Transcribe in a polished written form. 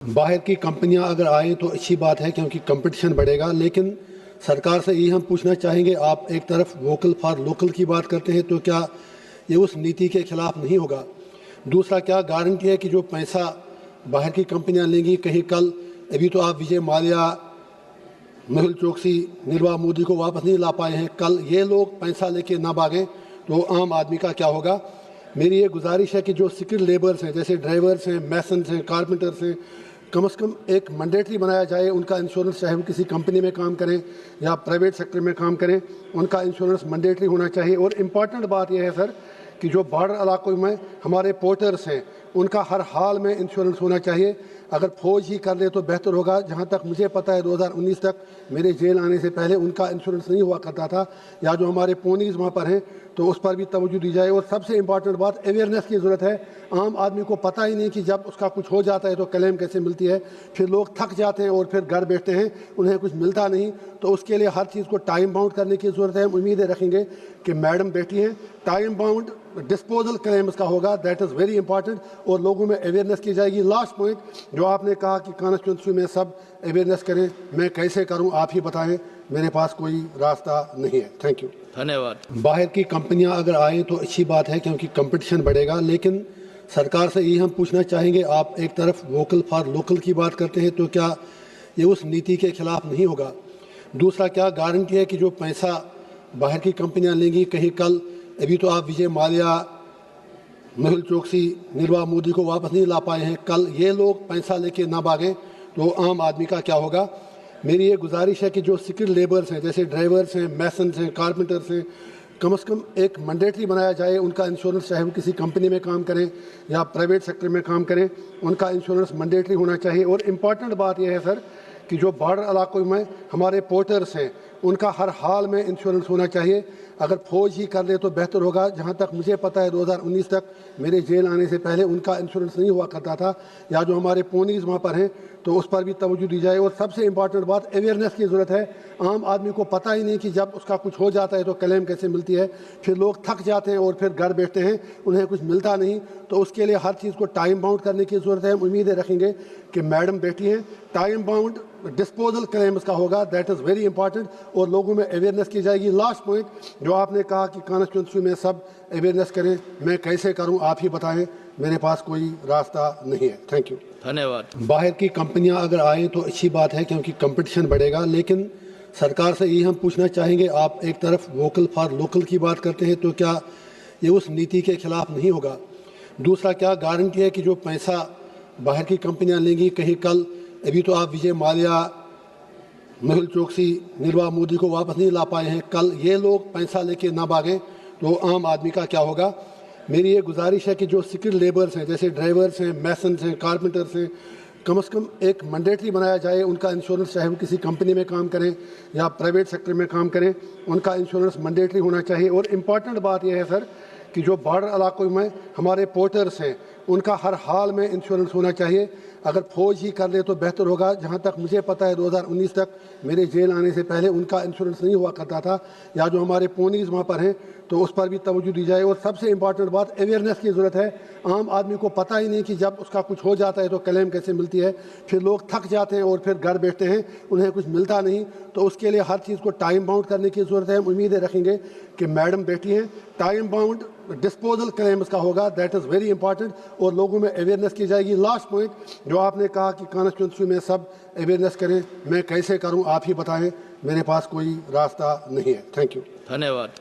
बाहर की कंपनियां अगर आएँ तो अच्छी बात है क्योंकि कंपटीशन बढ़ेगा, लेकिन सरकार से यही हम पूछना चाहेंगे, आप एक तरफ वोकल फॉर लोकल की बात करते हैं तो क्या ये उस नीति के खिलाफ नहीं होगा? दूसरा, क्या गारंटी है कि जो पैसा बाहर की कंपनियां लेंगी, कहीं कल अभी तो आप विजय माल्या, मेहुल चोकसी, निर्मला मोदी को वापस नहीं ला पाए हैं, कल ये लोग पैसा लेके ना भागें तो आम आदमी का क्या होगा? मेरी ये गुजारिश है कि जो स्किल्ड लेबर्स हैं, जैसे ड्राइवर्स हैं, मैसन्स हैं, कारपेंटर्स हैं, कम से कम एक मैंडेटरी बनाया जाए उनका इंश्योरेंस, चाहे वो किसी कंपनी में काम करें या प्राइवेट सेक्टर में काम करें, उनका इंश्योरेंस मैंडेटरी होना चाहिए। और इम्पॉर्टेंट बात यह है सर कि जो बॉर्डर इलाकों में हमारे पोर्टर्स हैं, उनका हर हाल में इंश्योरेंस होना चाहिए। अगर फौज ही कर ले तो बेहतर होगा। जहाँ तक मुझे पता है 2019 तक मेरे जेल आने से पहले उनका इंश्योरेंस नहीं हुआ करता था, या जो हमारे पोनीज वहाँ पर हैं तो उस पर भी तवज्जो दी जाए। और सबसे इम्पॉर्टेंट बात, अवेयरनेस की ज़रूरत है। आम आदमी को पता ही नहीं कि जब उसका कुछ हो जाता है तो क्लेम कैसे मिलती है, फिर लोग थक जाते हैं और फिर घर बैठते हैं, उन्हें कुछ मिलता नहीं। तो उसके लिए हर चीज़ को टाइम बाउंड करने की ज़रूरत है। हम उम्मीदें रखेंगे कि मैडम बैठी हैं, टाइम बाउंड डिस्पोजल क्लेम्स का होगा, दैट इज़ वेरी इंपॉर्टेंट, और लोगों में अवेयरनेस की जाएगी। लास्ट पॉइंट जो आपने कहा कि कॉन्स्टिट्यूंसी में सब अवेयरनेस करें, मैं कैसे करूं आप ही बताएं, मेरे पास कोई रास्ता नहीं है। थैंक यू, धन्यवाद। बाहर की कंपनियां अगर आएँ तो अच्छी बात है क्योंकि कंपटीशन बढ़ेगा, लेकिन सरकार से यही हम पूछना चाहेंगे, आप एक तरफ वोकल फॉर लोकल की बात करते हैं तो क्या ये उस नीति के खिलाफ नहीं होगा? दूसरा, क्या गारंटी है कि जो पैसा बाहर की कंपनियां लेंगी, कहीं कल अभी तो आप विजय माल्या, मेहुल चोकसी, निर्मला मोदी को वापस नहीं ला पाए हैं, कल ये लोग पैसा लेके ना भागें तो आम आदमी का क्या होगा? मेरी ये गुजारिश है कि जो स्किल्ड लेबर्स हैं, जैसे ड्राइवर्स हैं, मैसन्स हैं, कारपेंटर्स हैं, कम से कम एक मैंडेटरी बनाया जाए उनका इंश्योरेंस, चाहे वो किसी कंपनी में काम करें या प्राइवेट सेक्टर में काम करें, उनका इंश्योरेंस मैंडेटरी होना चाहिए। और इम्पॉर्टेंट बात यह है सर कि जो बॉर्डर इलाकों में हमारे पोर्टर्स हैं, उनका हर हाल में इंश्योरेंस होना चाहिए। अगर फौज ही कर ले तो बेहतर होगा। जहाँ तक मुझे पता है 2019 तक मेरे जेल आने से पहले उनका इंश्योरेंस नहीं हुआ करता था, या जो हमारे पोनीज वहाँ पर हैं तो उस पर भी तवज्जो दी जाए। और सबसे इम्पॉर्टेंट बात, अवेयरनेस की ज़रूरत है। आम आदमी को पता ही नहीं कि जब उसका कुछ हो जाता है तो क्लेम कैसे मिलती है, फिर लोग थक जाते हैं और फिर घर बैठते हैं, उन्हें कुछ मिलता नहीं। तो उसके लिए हर चीज़ को टाइम बाउंड करने की ज़रूरत है। हम उम्मीदें रखेंगे कि मैडम बैठी हैं, टाइम बाउंड डिस्पोजल क्लेम्स का होगा, दैट इज़ वेरी इंपॉर्टेंट, और लोगों में अवेयरनेस की जाएगी। लास्ट पॉइंट जो आपने कहा कि कॉन्स्टिट्यूंसी में सब अवेयरनेस करें, मैं कैसे करूं आप ही बताएं, मेरे पास कोई रास्ता नहीं है। थैंक यू, धन्यवाद। बाहर की कंपनियां अगर आएँ तो अच्छी बात है क्योंकि कंपटीशन बढ़ेगा, लेकिन सरकार से यही हम पूछना चाहेंगे, आप एक तरफ वोकल फॉर लोकल की बात करते हैं तो क्या ये उस नीति के खिलाफ नहीं होगा? दूसरा, क्या गारंटी है कि जो पैसा बाहर की कंपनियां लेंगी, कहीं कल अभी तो आप विजय माल्या, मेहुल चोकसी, निर्मला मोदी को वापस नहीं ला पाए हैं, कल ये लोग पैसा लेके ना भागें तो आम आदमी का क्या होगा? मेरी ये गुजारिश है कि जो स्किल्ड लेबर्स हैं, जैसे ड्राइवर्स हैं, मैसन्स हैं, कारपेंटर्स हैं, कम से कम एक मैंडेटरी बनाया जाए उनका इंश्योरेंस, चाहे वो किसी कंपनी में काम करें या प्राइवेट सेक्टर में काम करें, उनका इंश्योरेंस मैंडेटरी होना चाहिए। और इम्पॉर्टेंट बात यह है सर कि जो बॉर्डर इलाकों में हमारे पोर्टर्स हैं, उनका हर हाल में इंश्योरेंस होना चाहिए। अगर फौज ही कर ले तो बेहतर होगा। जहाँ तक मुझे पता है 2019 तक मेरे जेल आने से पहले उनका इंश्योरेंस नहीं हुआ करता था, या जो हमारे पोनीज वहाँ पर हैं तो उस पर भी तवज्जो दी जाए। और सबसे इम्पॉर्टेंट बात, अवेयरनेस की ज़रूरत है। आम आदमी को पता ही नहीं कि जब उसका कुछ हो जाता है तो क्लेम कैसे मिलती है, फिर लोग थक जाते हैं और फिर घर बैठते हैं, उन्हें कुछ मिलता नहीं। तो उसके लिए हर चीज़ को टाइम बाउंड करने की ज़रूरत है। हम उम्मीदें रखेंगे कि मैडम बैठी हैं, टाइम बाउंड डिस्पोजल क्लेम्स का होगा, दैट इज़ वेरी इंपॉर्टेंट, और लोगों में अवेयरनेस की जाएगी। लास्ट पॉइंट जो आपने कहा कि कॉन्स्टिट्यूंसी में सब अवेयरनेस करें, मैं कैसे करूं आप ही बताएं, मेरे पास कोई रास्ता नहीं है। थैंक यू, धन्यवाद।